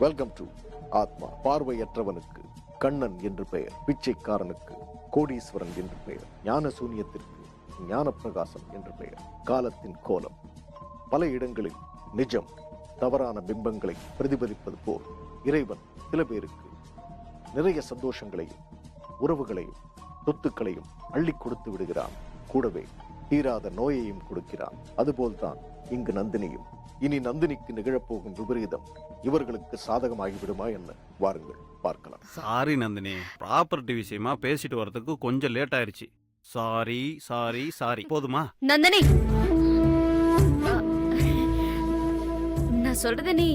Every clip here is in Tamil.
வெல்கம் டு ஆத்மா. பார்வையற்றவனுக்கு கண்ணன் என்று பெயர், பிச்சைக்காரனுக்கு கோடீஸ்வரன் என்று பெயர், ஞான சூன்யத்திற்கு ஞான பிரகாசம் என்று பெயர். காலத்தின் கோலம் பல இடங்களில் நிஜம் தவறான பிம்பங்களை பிரதிபலிப்பது போல் இறைவன் சில பேருக்கு நிறைய சந்தோஷங்களையும் உறவுகளையும் சொத்துக்களையும் அள்ளி கொடுத்து விடுகிறான். கூடவே தீராத நோயையும் கொடுக்கிறான். அதுபோல்தான் இங்கு நந்தினியும். இனி நந்தினிக்கு நிகழப்போகும் விபரீதம் இவர்களுக்கு சாதகமாகிவிடுமா என்ன? வாருங்கள் பார்க்கலாம். சாரி நந்தினி, ப்ராப்பர்ட்டி விஷயமா பேசிட்டு வரதுக்கு கொஞ்சம் லேட் ஆயிருச்சு. Sorry sorry sorry. போதுமா நந்தினி? நான் சொல்றத நீ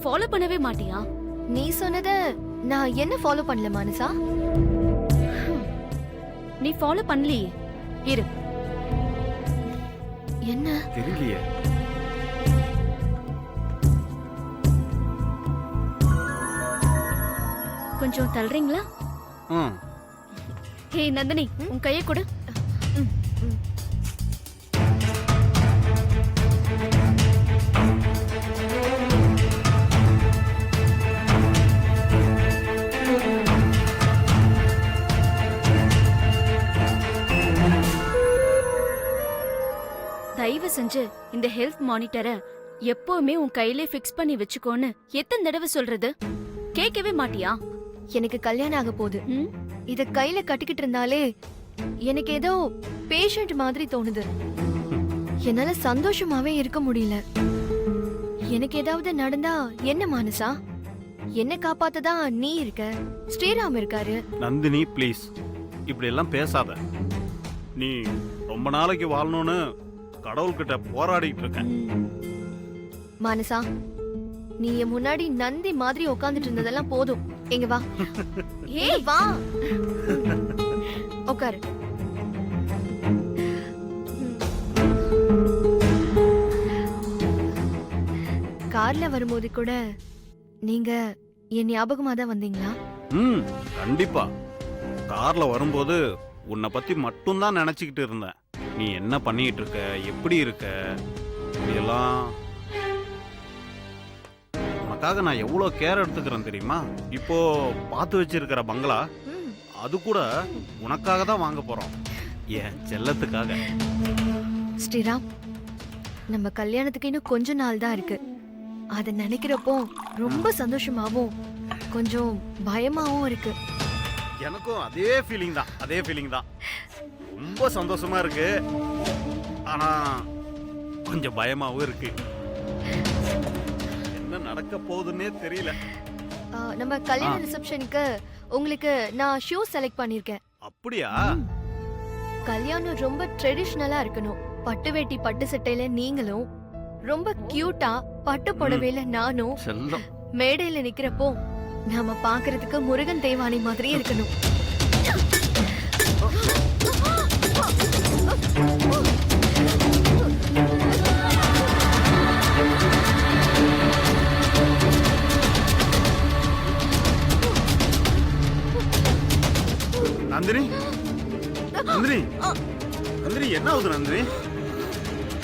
ஃபாலோ பண்ணவே மாட்டியா? நீ சொன்னத நான் என்ன ஃபாலோ பண்ணல மானசா? நீ ஃபாலோ பண்ணலையே. இரு. என்ன தெரியலையே. கொஞ்சம் தள்ளுறீங்களா? ஹே நந்தினி, உன் கையை கொடு. தயவு செஞ்சு இந்த ஹெல்த் மானிட்டரை எப்பவுமே உன் கையிலே ஃபிக்ஸ் பண்ணி வச்சுக்கோன்னு எத்தனை தடவை சொல்றது? கேட்கவே மாட்டியா? எனக்கு கல்யாணம் ஆக போகுது. இத கையில கட்டிக்கிட்டு இருந்தாலே எனக்கு ஏதோ பேஷண்ட் மாதிரி தோணுது. என்னால சந்தோஷமாவே இருக்க முடியல. எனக்கு ஏதாவது நடந்தா என்ன மானசா? என்ன காப்பாத்ததான் நீ இருக்க, ஸ்ரீராம் இருக்காரு. நந்தினி ப்ளீஸ் இப்படி எல்லாம் பேசாத. நீ ரொம்ப நாளைக்கு வாழணும்னு கடவுள்கிட்ட போராடிட்டு இருக்க. மானசா, நீ என் முன்னாடி நந்தி மாதிரி உட்கார்ந்துட்டு இருந்ததெல்லாம் போதும். எங்க வா. ஏய் வா, உட்காரு. கார்ல வரும்போது கூட நீங்க என் ஞாபகமா தான் வந்தீங்களா? கண்டிப்பா. கார்ல வரும்போது உன்னை பத்தி மட்டும் தான் நினைச்சுக்கிட்டு இருந்தேன். நீ என்ன பண்ணிட்டு இருக்க, எப்படி இருக்க, இதெல்லாம் உனக்காக நான் எவ்வளவு கேர் எடுத்துக்கிறேன் தெரியுமா? இப்போ பார்த்து வச்சிருக்கிற பங்களா அது கூட உனக்காக தான் வாங்க போறோம், என் செல்லத்துக்காக. ஸ்ரீராம், நம்ம கல்யாணத்துக்கு இன்னும் கொஞ்ச நாள் தான் இருக்கு. அத நினைக்கிறப்போ ரொம்ப சந்தோஷமாவும் கொஞ்சம் பயமாவும் இருக்கு. எனக்கும் அதே ஃபீலிங் தான். ரொம்ப சந்தோஷமா இருக்கு, ஆனா கொஞ்சம் பயமாவும் இருக்கு. என்ன நடக்க போகுதுன்னே தெரியல. நம்ம கல்யாண ரிசப்ஷனுக்கு உங்களுக்கு நான் ஷூ செலக்ட் பண்ணிருக்கேன். அப்படியா? கல்யாணம் ரொம்ப ட்ரெடிஷனலா இருக்கணும். பட்டு வேட்டி பட்டு சட்டையில நீங்களும், ரொம்ப கியூட்டா பட்டு புடவையில நானும் மேடையில நிக்கிறப்போ நாம பாக்குறதுக்கு முருகன் தேவானை மாதிரி இருக்கணும். நந்தினி, நந்தினி, நந்தினி என்ன ஆகுது? நந்தினி,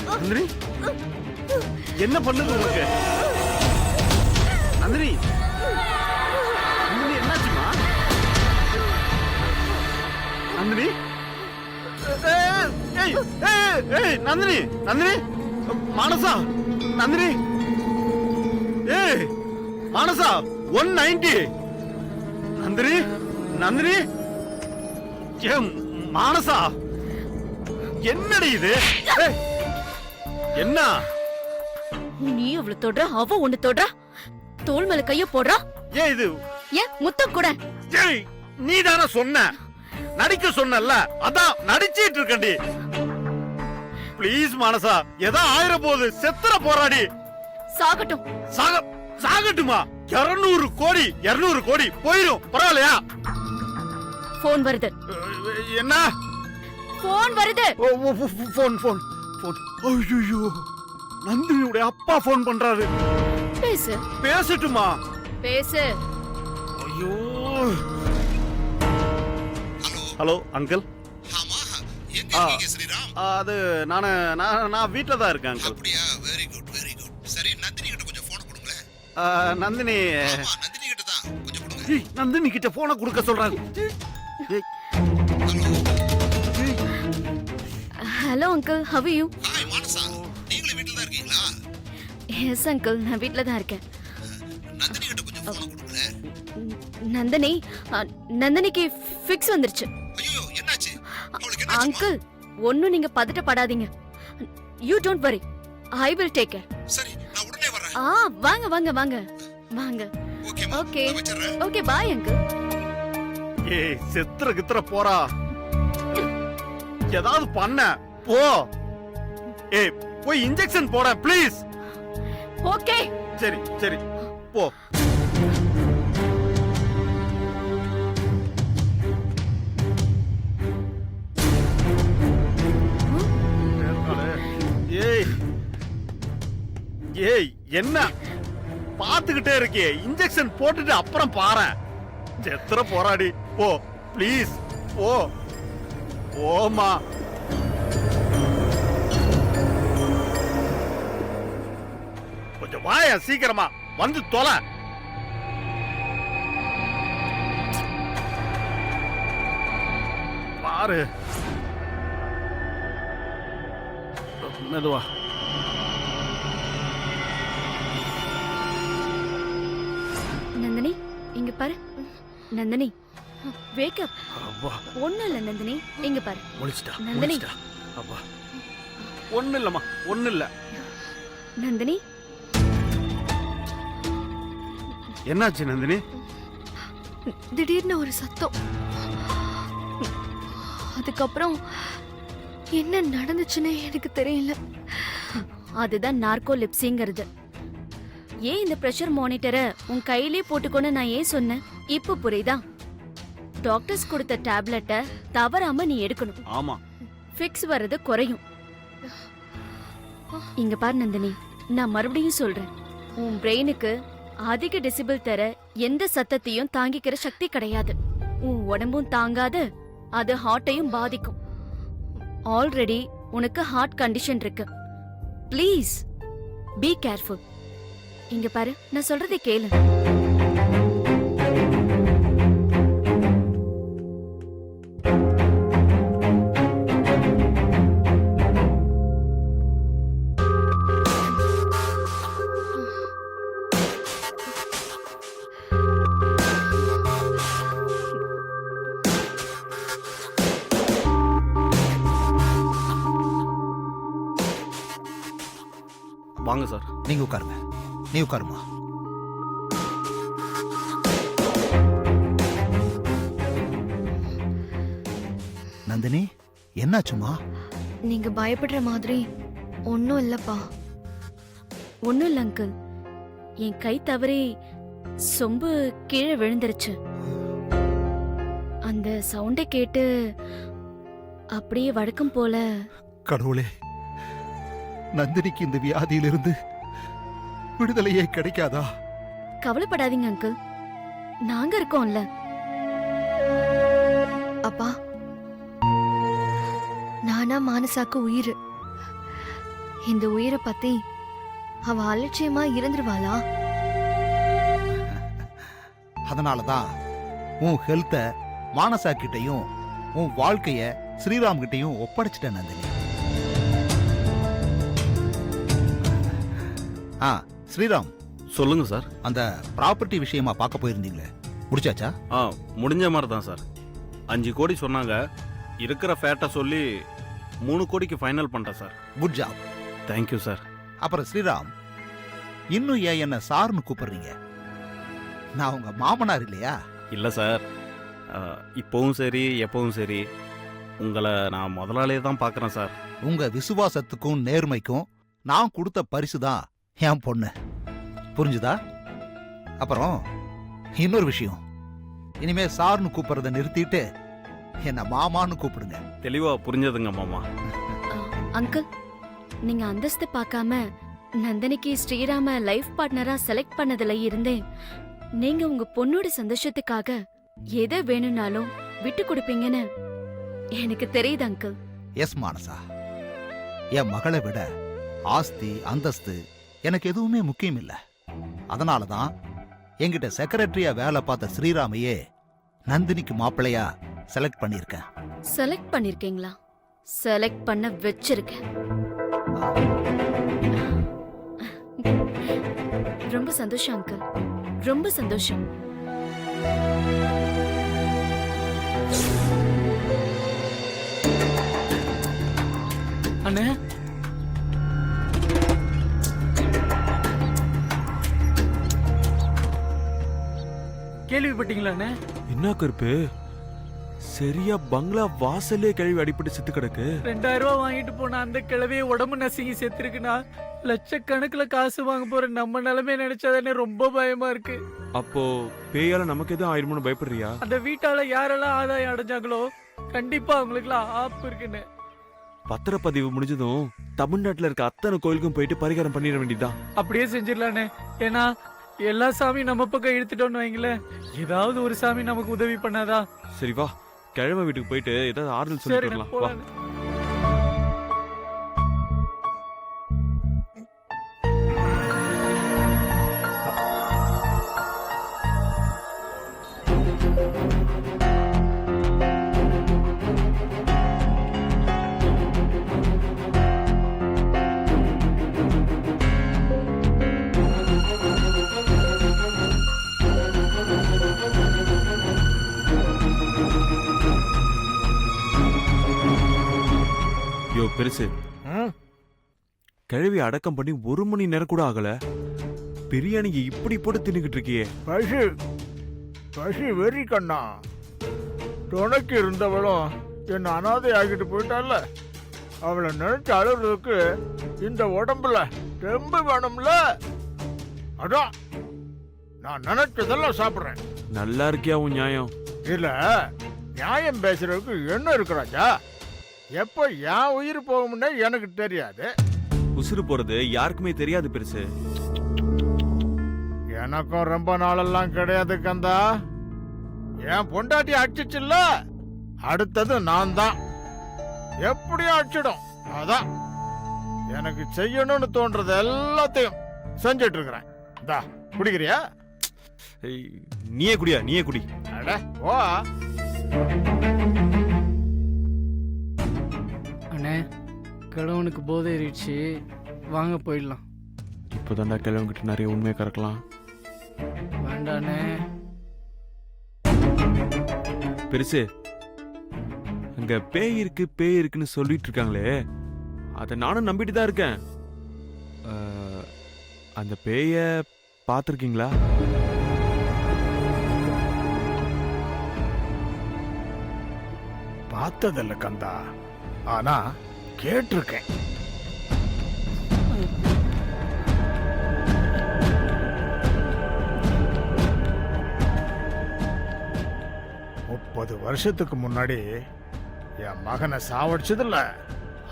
நந்தினி என்ன பண்ணுது உனக்கு? நந்தினி, நந்தினி என்னாச்சுமா? நந்தினி, நந்தினி, நந்தினி, மானசா, நந்தினி, மானசா 190. நந்தினி, நந்தினி, மானசா என்னடி இது? என்ன நீ அவள தொடுற, அவ ஒண்ணு தொடுறா, தோள் மேல கைய போடுறா. ஏன் இது? ஏன் முத்தம் கூட? ஏய், நீ தானே சொன்ன நடிக்க சொன்னல, அதான் நடிச்சிட்டு இருக்கண்டி. ப்ளீஸ் மானசா, ஏதோ ஆயிர போது செத்துற போராடி. சாகட்டும். சாகட்டுமா? 200 கோடி 200 கோடி போயிடும், பரவாயில்லையா? போன் வருது. என்ன போன் வருது? Phone phone phone. ஐயோ, நந்தினியோட அப்பா போன் பண்றாரு. பேசு. பேசட்டுமா? பேசு. ஐயோ. Hello uncle. ஆமா, எங்க இருக்கீங்க ஸ்ரீராம்? அது நான் வீட்ல தான் இருக்கேன் அங்கிள். அப்படியே, வெரி குட் வெரி குட். சரி, நந்தினி கிட்ட கொஞ்சம் போன் கொடுங்க. நந்தினி ஆமா நந்தினி கிட்ட தான் கொஞ்சம் கொடுங்க. ஏய், நந்தினி கிட்ட போனை கொடுக்க சொல்றாங்க. ஏய், ஏய், hello uncle, how you? Hi Manasa, நீங்களும் வீட்ல தான் இருக்கீங்களா? எஸ் அங்கிள், நான் வீட்ல தான் இருக்கேன். நந்தினி கிட்ட கொஞ்சம் போன் கொடுங்களேன். நந்தினி, நந்தினிக்கு ஃபிக்ஸ் வந்துருச்சு. ஐயோ என்னாச்சு? அவளுக்கு என்னாச்சு? அங்கிள், ஒன்னும் நீங்க பதட்டப்படாதீங்க. You don't worry, I will take care. சரி நான் உடனே வரேன். வாங்க வாங்க வாங்க வாங்க. ஓகேமா, ஓகே நான் வச்சிடுறேன். Okay, bye uncle. ஏய், செத்துற கித்துற போறா. ஏதாவது பண்ண போ. ஏய், போய் இன்ஜெக்ஷன் போட ப்ளீஸ். ஓகே. சரி சரி போ. ஏய் ஏய், என்ன பாத்துக்கிட்டே இருக்கே? இன்ஜெக்ஷன் போட்டுட்டு அப்புறம் பாரு. செத்துற போராடி போ ப்ளீஸ். போ போமா. கொஞ்சம் வாயா, சீக்கிரமா வந்து தொலை. பாரு, மெதுவா. நந்தினி, இங்க பாரு. Nandini, wake up. அப்பா, ஒண்ணும் இல்ல நந்தினி, இங்க பாரு. முழிச்சிட்டா நந்தினி. முழிச்சிட்டா. அப்பா, ஒண்ணு இல்லம்மா, ஒண்ணு இல்ல. நந்தினி, என்னாச்சு நந்தினி? திடீர்னு ஒரு சத்தம். அதுக்கப்புறம் என்ன நடந்துச்சுன்னு எனக்கு தெரியல. அதுதான் நார்கோலிப்சிங்கிறது. ஏன் இந்த பிரஷர் மானிட்டரை உன் கையிலே போட்டுக்கொண்டு நான் ஏன் சொன்னேன் இப்போ புரியுதா? டாக்டர்ஸ் கொடுத்த டேப்லெட்டை தவறாம நீ எடுக்கணும். ஆமா, ஃபிக்ஸ் வர்றது குறையும். இங்க பாரு நந்தினி, நான் மறுபடியும் சொல்றேன். உன் பிரெயினுக்கு அதிக டெசிபிள் தர எந்த சத்தத்தையும் தாங்கிக்கிற சக்தி கிடையாது. உன் உடம்பும் தாங்காது, அது ஹார்ட்டையும் பாதிக்கும். ஆல்ரெடி உனக்கு ஹார்ட் கண்டிஷன் இருக்கு. Please be careful. இங்க பாரு, நான் சொல்றதை கேளு. வாங்க சார். நீங்க உட்காருங்க. நீ உட்காருமா. நந்தினி, என்னாச்சுமா? நீங்க பயப்படுற மாதிரி ஒன்னும் இல்லப்பா. ஒண்ணும் இல்ல அங்கிள், என் கை தவறி சொம்பு கீழே விழுந்துருச்சு. அந்த சவுண்டை கேட்டு அப்படியே வழக்கம் போல. கடவுளே, நந்தினிக்கு இந்த வியாதியிலிருந்து விடுதலையே கிடைக்காதா? கவலைப்படாதீங்க அங்கிள், நாங்க இருக்கோம்ல. அப்பா, நானா மானசாக்கு உயிர். இந்த உயிரை பத்தி அவ அலட்சியமா இருந்துருவாளா? அதனாலதான் உன் ஹெல்த்த மானசா கிட்டையும் உன் வாழ்க்கைய ஸ்ரீராம் கிட்டையும் ஒப்படைச்சிட்டேன் நந்தினி. ஸ்ரீராம், சொல்லுங்க சார். அந்த ப்ராப்பர்ட்டி விஷயமா பார்க்க போயிருந்தீங்களே, முடிச்சாச்சா? முடிஞ்ச மாதிரி தான் சார். 5 கோடி சொன்னாங்க. இருக்கிற ஃபேட்டை சொல்லி 3 கோடிக்கு ஃபைனல் பண்ணிட்டேன் sir. Good job. Thank you sir. அப்புறம் ஸ்ரீராம், இன்னும் ஏன் என்ன சார்னு கூப்பிடுறீங்க? நான் உங்க மாமனார் இல்லையா? இல்லை சார், இப்போவும் சரி எப்பவும் சரி உங்களை நான் முதலாளியே தான் பார்க்குறேன் சார். உங்க விசுவாசத்துக்கும் நேர்மைக்கும் நான் கொடுத்த பரிசு தான் என் பொண்ணு. புரிஞ்சுதா? அப்புறம் இன்னொரு விஷயம், இனிமே சார்னு கூப்பிடுறத நிறுத்திட்டு என்ன மாமான்னு கூப்பிடுங்க. தெளிவா புரிஞ்சதுங்க மாமா. அங்கிள், நீங்க அந்தஸ்து பார்க்காம நந்தினிக்கு ஸ்ரீராம லைஃப் பார்ட்னரா செலக்ட் பண்ணதுல இருந்தே நீங்க உங்க பொண்ணோட சந்தோஷத்துக்காக எதை வேணும்னாலும் விட்டு கொடுப்பீங்கன்னு எனக்கு தெரியுது அங்கிள். எஸ் மானசா, என் மகளை விட ஆஸ்தி அந்தஸ்து எனக்கு எதுவுமே முக்கியம் இல்ல. அதனால தான் என்கிட்ட செக்ரட்டரியா வேலை பார்த்த ஸ்ரீராமையே நந்தினிக்கு மாப்பிள்ளையா செலக்ட் பண்ணியிருக்கேன். செலக்ட் பண்ணிருக்கீங்களா? செலக்ட் பண்ண வச்சிருக்கேன். ரொம்ப சந்தோஷம் அங்கிள், ரொம்ப சந்தோஷம். அண்ணே, கேள்விப்பட்டீங்களா அண்ணே? என்ன கருப்பு, சரியா பங்களா வாசல்லே கழுவி அடிபட்டு செத்து கிடக்கு. 2000 ரூபாய் வாங்கிட்டு போன அந்த கிழவிய உடம்பு நசுங்கி செத்துருக்குன்னா லட்சக்கணக்குல காசு வாங்க போற நம்ம நிலைமை நினைச்சாதானே ரொம்ப பயமா இருக்கு. அப்போ பேயால நமக்கு எதுவும் ஆயிடுமோன்னு பயப்படுறியா? அந்த வீட்டால யாரெல்லாம் ஆதாயம் அடைஞ்சாங்களோ கண்டிப்பா அவங்களுக்குலாம் ஆப்பு இருக்குன்னு. பத்திரப்பதிவு முடிஞ்சதும் தமிழ்நாட்டுல இருக்க அத்தனை கோயிலுக்கும் போயிட்டு பரிகாரம் பண்ணிட வேண்டியதுதான். அப்படியே செஞ்சிடலானே. ஏன்னா எல்லா சாமி நம்ம பக்கம் இழுத்துட்டோம்னு வைங்களேன், ஏதாவது ஒரு சாமி நமக்கு உதவி பண்ணாதா? சரி வா, கிழமை வீட்டுக்கு போயிட்டு ஏதாவது ஆறுதல் சரி சொல்லிட்டு வரலாம். வா. போலாம். யோ பெருசு, கிழவி அடக்கம் பண்ணி 1 மணி நேரம் கூட ஆகல, பிரியாணிக்கு இப்படி போட்டு தின்னுக்கிட்டு இருக்கியே. பசி பசி வெறி கண்ணா. துணைக்கு இருந்தவளும் என்ன அனாதை ஆகிட்டு போயிட்டால, அவளை நினைச்சு அழுறதுக்கு இந்த உடம்புல தெம்பு வேணும்ல. அதான் நான் நினைச்சதெல்லாம் சாப்பிடுறேன். நல்லா இருக்கியா உன் நியாயம்? இல்ல, நியாயம் பேசுறதுக்கு என்ன இருக்கிறாச்சா? எப்ப என் உயிர் போகும்னே எனக்கு தெரியாது. உசுறு போறது யாருக்குமே தெரியாது பெருசு. எனக்கும் ரொம்ப நாளெல்லாம் கிடையாது கந்தா. என் பொண்டாட்டி அடிச்சிச்சுல்ல, அடுத்தது நான் தான். எப்படியும் அடிச்சிடும். அதான் எனக்கு செய்யணும்னு தோன்றது எல்லாத்தையும் செஞ்சிட்டு இருக்கிறேன். இந்தா குடிக்கிறியா? ஏய், நீயே குடியா, நீயே குடி. அட ஓ. அண்ணே, கிழவனுக்கு போதை ஏறிடுச்சு, வாங்க போயிடலாம். இப்போதான்டா கிழவங்கிட்ட நிறைய உண்மையை கறக்கலாம். வேண்டாண்ணே. பெருசு, அங்க பேய் இருக்கு பேய் இருக்குன்னு சொல்லிட்டு இருக்காங்களே, அதை நானும் நம்பிட்டு தான் இருக்கேன். அந்த பேய பார்த்துருக்கீங்களா? பார்த்ததில்ல கந்தா, ஆனா கேட்டிருக்கேன். முப்பது வருஷத்துக்கு முன்னாடி என் மகனை சாவடிச்சதில்ல,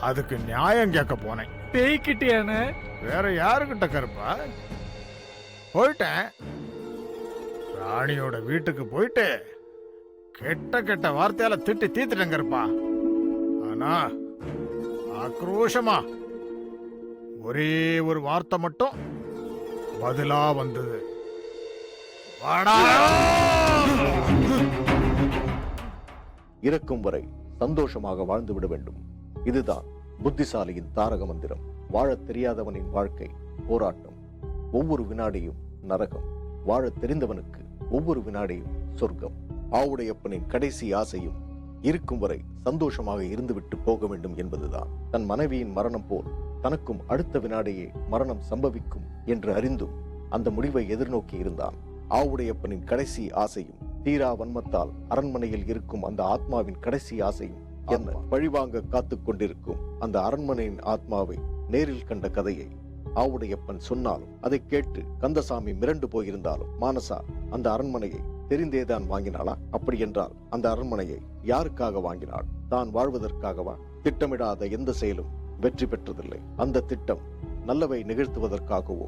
அதுக்கு நியாயம் கேட்க போனேன். பேய்கிட்டியாண்ணே? வேற யாருக்கிட்ட கருப்பா? போயிட்டேன், ராணியோட வீட்டுக்கு போயிட்டு கெட்ட கெட்ட வார்த்தையால திட்டி தீத்துட்டேன் கருப்பா. ஆனா ஆக்ரோஷமா ஒரே ஒரு வார்த்தை மட்டும் பதிலா வந்தது. வாடா! இறக்கும் வரை சந்தோஷமாக வாழ்ந்து விட வேண்டும். இதுதான் புத்திசாலியின் தாரக மந்திரம். வாழத் தெரியாதவனின் வாழ்க்கை போராட்டம், ஒவ்வொரு வினாடியும் நரகம். வாழத் தெரிந்தவனுக்கு ஒவ்வொரு வினாடியும் சொர்க்கம். ஆவுடையப்பனின் கடைசி ஆசையும் இருக்கும் வரை சந்தோஷமாக இருந்துவிட்டு போக வேண்டும் என்பதுதான். தன் மனைவியின் மரணம் போல் தனக்கும் அடுத்த வினாடியே மரணம் சம்பவிக்கும் என்று அறிந்தும் அந்த முடிவை எதிர்நோக்கி இருந்தான். ஆவுடையப்பனின் கடைசி ஆசையும் தீரா வன்மத்தால் அரண்மனையில் இருக்கும் அந்த ஆத்மாவின் கடைசி ஆசையும் என்ன? பழிவாங்க காத்துக் கொண்டிருக்கும் அந்த அரண்மனையின் ஆத்மாவை நேரில் கண்ட கதையை ஆவுடையப்பன் சொன்னாலும் அதை கேட்டு கந்தசாமி மிரண்டு போயிருந்தாலும் மானசா அந்த அரண்மனையை தெரிந்தேதான் வாங்கினாளா? அப்படி என்றால் அந்த அரண்மனையை யாருக்காக வாங்கினாள்? தான் வாழ்வதற்காகவா? திட்டமிடாத எந்த செயலும் வெற்றி பெற்றதில்லை. அந்த திட்டம் நல்லவை நிகழ்த்துவதற்காகவோ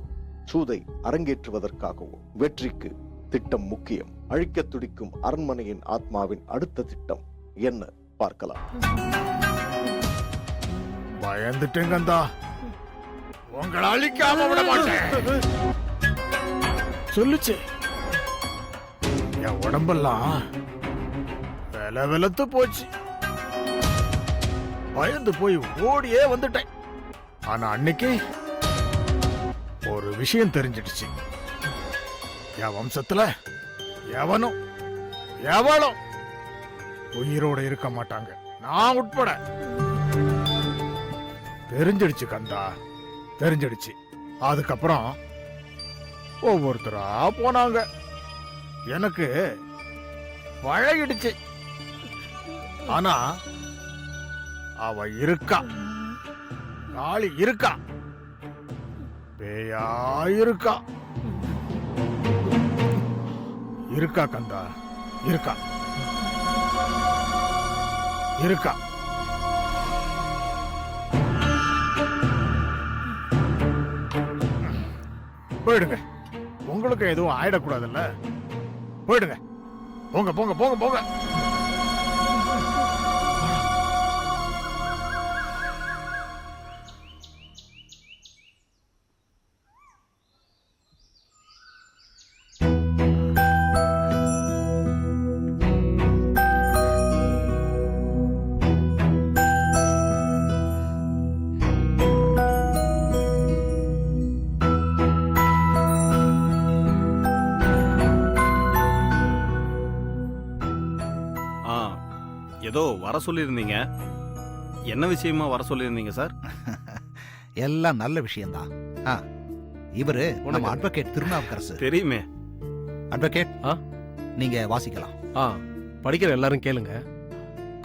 சூதை அரங்கேற்றுவதற்காகவோ? வெற்றிக்கு திட்டம் முக்கியம். அழிக்க துடிக்கும் அரண்மனையின் ஆத்மாவின் அடுத்த திட்டம் என்ன? பார்க்கலாம். பயந்துட்டேங்கந்தா, உங்களை அழிக்காம விட மாட்டேன். சொல்லுச்சு. என் உடம்பெல்லாம் வெலத்து போச்சு. பயந்து போய் ஓடியே வந்துட்டேன். ஆனா அன்னைக்கு ஒரு விஷயம் தெரிஞ்சிடுச்சு. என் வம்சத்துல எவனும் எவளும் உயிரோட இருக்க மாட்டாங்க, நான் உட்பட. தெரிஞ்சிடுச்சு கந்தா, தெரிஞ்சிடுச்சு. அதுக்கப்புறம் ஒவ்வொருத்தரா போனாங்க. எனக்கு பழகிடுச்சு. ஆனா அவ இருக்கா, காளி இருக்கா, பேயா இருக்கா. இருக்கா கந்தா, இருக்கா இருக்கா. போயிடுங்க, உங்களுக்கு எதுவும் ஆயிடக்கூடாதுல்ல. போயிடுங்க, போங்க போங்க போங்க போங்க. ஏதோ வர சொல்லியிருந்தீங்க. என்ன விஷயமா வர சொல்லியிருந்தீங்க சார்? எல்லாம் நல்ல விஷயம்தான். இவரு நம்ம அட்வொகேட் திருநாவுக்கரசு. தெரியுமே. அட்வொகேட், நீங்க வாசிக்கலாம். படிக்கிற எல்லாரும் கேளுங்க.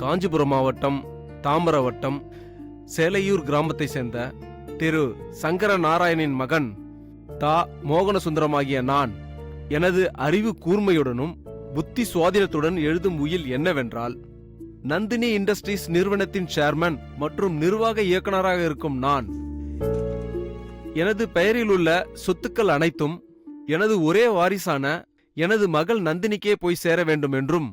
காஞ்சிபுரம் மாவட்டம் தாம்பர வட்டம் சேலையூர் கிராமத்தை சேர்ந்த திரு சங்கர நாராயணின் மகன் தா மோகனசுந்தரமாகிய நான் எனது அறிவு கூர்மையுடனும் புத்தி சுவாதீனத்துடன் எழுதும் உயில் என்னவென்றால், நந்தினி இண்டஸ்ட்ரீஸ் நிறுவனத்தின் சேர்மன் மற்றும் நிர்வாக இயக்குநராக இருக்கும் நான் எனது பெயரில் உள்ள சொத்துக்கள் அனைத்தும் எனது ஒரே வாரிசான எனது மகள் நந்தினிக்கே போய் சேர வேண்டும் என்றும்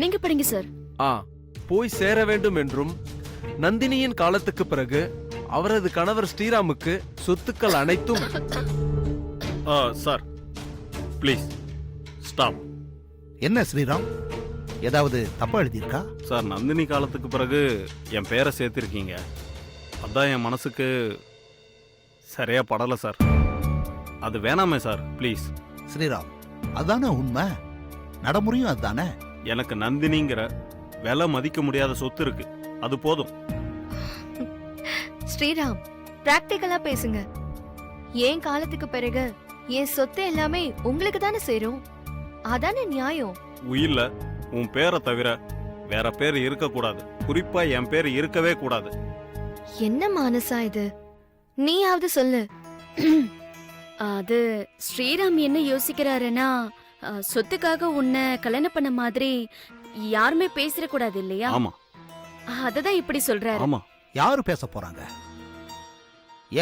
நீங்க படிங்க சார். போய் சேர வேண்டும் என்றும் நந்தினியின் காலத்துக்கு பிறகு அவரது கணவர் ஸ்ரீராமுக்கு சொத்துக்கள் அனைத்தும். Sir please stop. என்ன ஸ்ரீராம், ஏதாவது தப்பா எழுதியிருக்கா? சார், நந்தினி காலத்துக்கு பிறகு என் பேரை சேர்த்திருக்கீங்க. அதான் என் மனசுக்கு சரியா படல சார். அது வேணாமே சார், ப்ளீஸ். ஸ்ரீராம், அதானே உண்மை, நடைமுறையும் அதுதானே. எனக்கு நந்தினிங்கிற விலை மதிக்க முடியாத சொத்து இருக்கு, அது போதும். ஸ்ரீராம், பிராக்டிகலா பேசுங்க. என் காலத்துக்கு பிறகு என் சொத்து எல்லாமே உங்களுக்கு தானே சேரும், அதானே நியாயம். உயில்ல உன் பேரை தவிர வேற பேர் இருக்க கூடாது, குறிப்பா என் பேர் இருக்கவே கூடாது. என்ன மானசா இது, நீயாவது சொல்லு. அது ஸ்ரீராம் என்ன யோசிக்கிறாருன்னா, சொத்துக்காக உன்னை கல்யாணம் பண்ண மாதிரி யாருமே பேசிட கூடாது இல்லையா? ஆமா, அததான் இப்படி சொல்றாரு. ஆமா. யாரு பேச போறாங்க?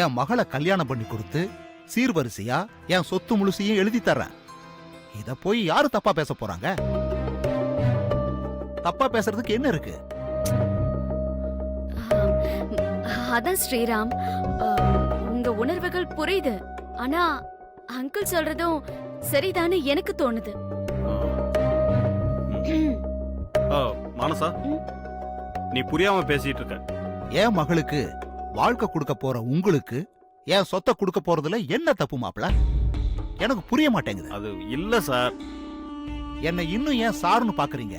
என் மகளை கல்யாணம் பண்ணி கொடுத்து சீர்வரிசையா என் சொத்து முழுசையும் எழுதி தர்றேன். இத போய் யாரு தப்பா பேச போறாங்க? தப்பா பேசுறதுக்கு என்ன இருக்கு? அதான் ஸ்ரீராம், உங்க உணர்வுகள் புரியுது. ஆனா அங்கிள் சொல்றதும் சரிதானே எனக்கு தோணுது. மானசா, நீ புரியாம பேசிட்டு இருக்க. என் மகளுக்கு வாழ்க்கை கொடுக்க போற உங்களுக்கு என் சொத்தை கொடுக்க போறதுல என்ன தப்பு மாப்பிள? எனக்கு புரிய மாட்டேங்குது. அது இல்ல சார். என்னை இன்னும் ஏன் சார்னு பாக்குறீங்க?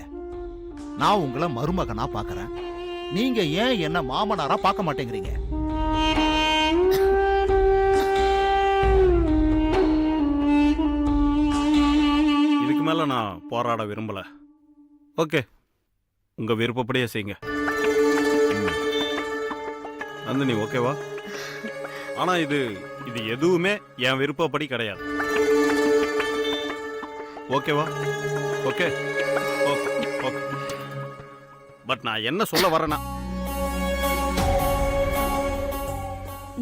நான் உங்களை மருமகனா பாக்குறேன், நீங்க ஏன் என்ன மாமனாரா பார்க்க மாட்டேங்கிறீங்க? இதுக்கு மேல நான் போராட விரும்பல. ஓகே, உங்க விருப்பப்படியே செய்யுங்க. நந்தினி, ஓகேவா? ஆனா இது எதுவுமே என் விருப்பப்படி கிடையாது. ஓகேவா? Okay okay okay. பட் நான் என்ன சொல்ல வரேன்னா,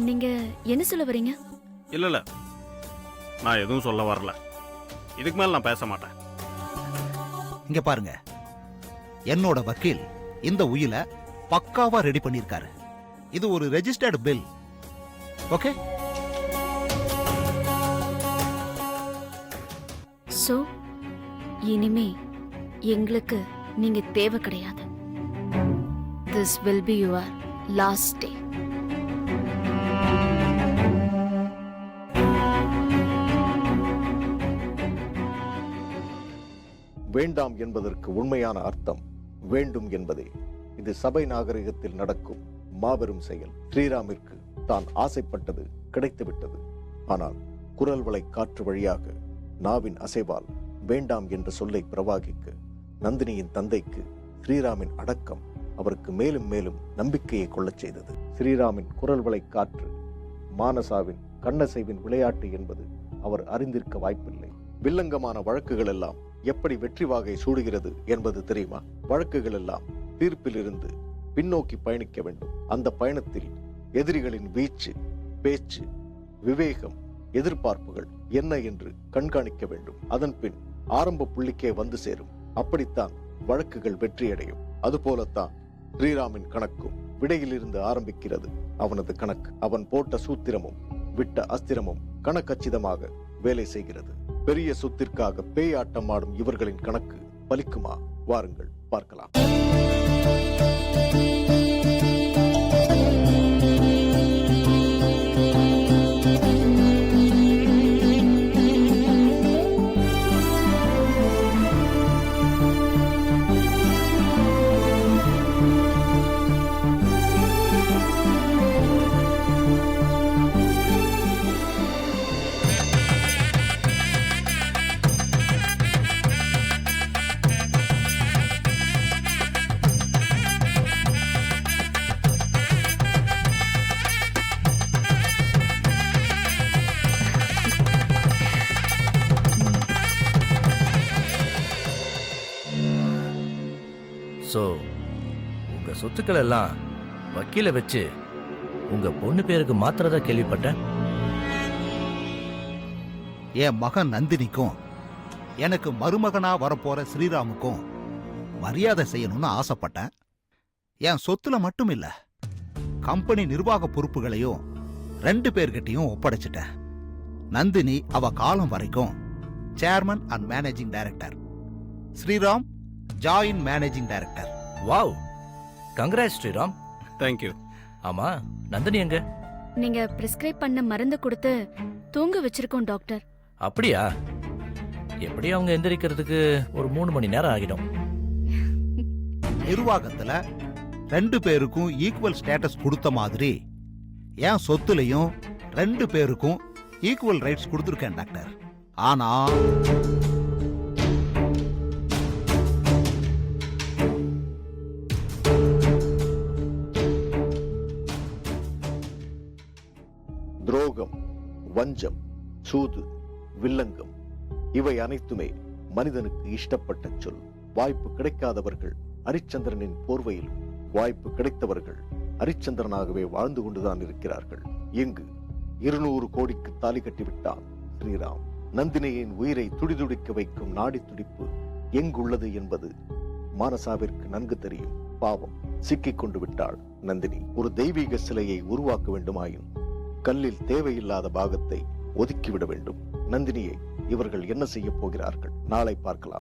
நீங்க என்ன சொல்ல வரீங்க? இல்ல நான் எதுவும் சொல்ல வரல. இதுக்கு மேல நான் பேச மாட்டேன். இங்க பாருங்க, என்னோட வக்கீல் இந்த உயிலை பக்காவா ரெடி பண்ணிருக்காரு. இது ஒரு ரெஜிஸ்டர்டு பில். ஓகே? சோ இனிமே எங்களுக்கு நீங்க தேவை கிடையாது. This will be your last day. வேண்டாம் என்பதற்கு உண்மையான அர்த்தம் வேண்டும் என்பதே. இது சபை நாகரிகத்தில் நடக்கும் மாபெரும் செயல். ஸ்ரீராமிற்கு தான் ஆசைப்பட்டது கிடைத்துவிட்டது. ஆனால் குரல் வளை காற்று வழியாக நாவின் அசைவால் வேண்டாம் என்ற சொல்லை பிரவாகிக்க நந்தினியின் தந்தைக்கு ஸ்ரீராமின் அடக்கம் அவருக்கு மேலும் மேலும் நம்பிக்கையை கொள்ளச் செய்தது. ஸ்ரீராமின் குரல் வளை காற்று மானசாவின் கண்ணசைவின் விளையாட்டு என்பது அவர் அறிந்திருக்க வாய்ப்பில்லை. வில்லங்கமான வழக்குகள் எல்லாம் எப்படி வெற்றி வாகை சூடுகிறது என்பது தெரியுமா? வழக்குகள் எல்லாம் தீர்ப்பில் இருந்து பின்னோக்கி பயணிக்க வேண்டும். அந்த பயணத்தில் எதிரிகளின் வீச்சு, பேச்சு, விவேகம், எதிர்பார்ப்புகள் என்ன என்று கண்காணிக்க வேண்டும். அதன் பின் ஆரம்ப புள்ளிக்கே வந்து சேரும். அப்படித்தான் வழக்குகள் வெற்றியடையும். அதுபோலத்தான் ஸ்ரீராமின் கணக்கும் விடையிலிருந்து ஆரம்பிக்கிறது அவனது கணக்கு. அவன் போட்ட சூத்திரமும் விட்ட அஸ்திரமும் கணக்கச்சிதமாக வேலை செய்கிறது. பெரிய சொத்திற்காக பேய் ஆட்டம் ஆடும் இவர்களின் கணக்கு பலிக்குமா? வாருங்கள் பார்க்கலாம். ஸோ உங்க சொத்துக்கள் எல்லாம் வக்கீல வச்சு உங்க பொண்ணு பேருக்கு மாத்திரதா கேள்விப்பட்டேன். என் மகன் நந்தினிக்கும் எனக்கு மருமகனா வரப்போற ஸ்ரீராமுக்கும் மரியாதை செய்யணும்னு ஆசைப்பட்டேன். என் சொத்துல மட்டும் இல்ல, கம்பெனி நிர்வாக பொறுப்புகளையும் 2 பேர்கிட்டையும் ஒப்படைச்சிட்டேன். நந்தினி அவ காலம் வரைக்கும் chairman and managing director, Sriram joint managing director. Wow, congrats Sriram. Thank you. ஆமா, நந்தினி எங்க? நீங்க பிரிஸ்கிரைப் பண்ண மருந்து கொடுத்து தூங்க வச்சிருக்கோம் டாக்டர். அப்படியா? எப்படி அவங்க எந்திரிக்கிறதுக்கு ஒரு 3 மணி நேரம் ஆகிடும். நிர்வாகத்துல 2 பேருக்கும் ஈக்குவல் ஸ்டேட்டஸ் கொடுத்த மாதிரி என் சொத்துலையும் 2 பேருக்கும் ஈக்குவல் ரைட்ஸ் கொடுத்துருக்கேன் டாக்டர். ஆனா துரோகம், வஞ்சம், சூது, வில்லங்கம் இவை அனைத்துமே மனிதனுக்கு இஷ்டப்பட்ட சொல். வாய்ப்பு கிடைக்காதவர்கள் ஹரிச்சந்திரனின் போர்வையிலும், வாய்ப்பு கிடைத்தவர்கள் ஹரிச்சந்திரனாகவே வாழ்ந்து கொண்டுதான் இருக்கிறார்கள். இங்கு 200 கோடிக்கு தாலி கட்டிவிட்டான் ஸ்ரீராம். நந்தினியின் உயிரை துடிதுடிக்க வைக்கும் நாடி துடிப்பு எங்குள்ளது என்பது மானசாவிற்கு நன்கு தெரியும். பாவம், சிக்கிக் கொண்டு விட்டாள் நந்தினி. ஒரு தெய்வீக சிலையை உருவாக்க வேண்டுமாயின் கல்லில் தேவையில்லாத பாகத்தை ஒதுக்கிவிட வேண்டும். நந்தினியை இவர்கள் என்ன செய்ய போகிறார்கள்? நாளை பார்க்கலாம்.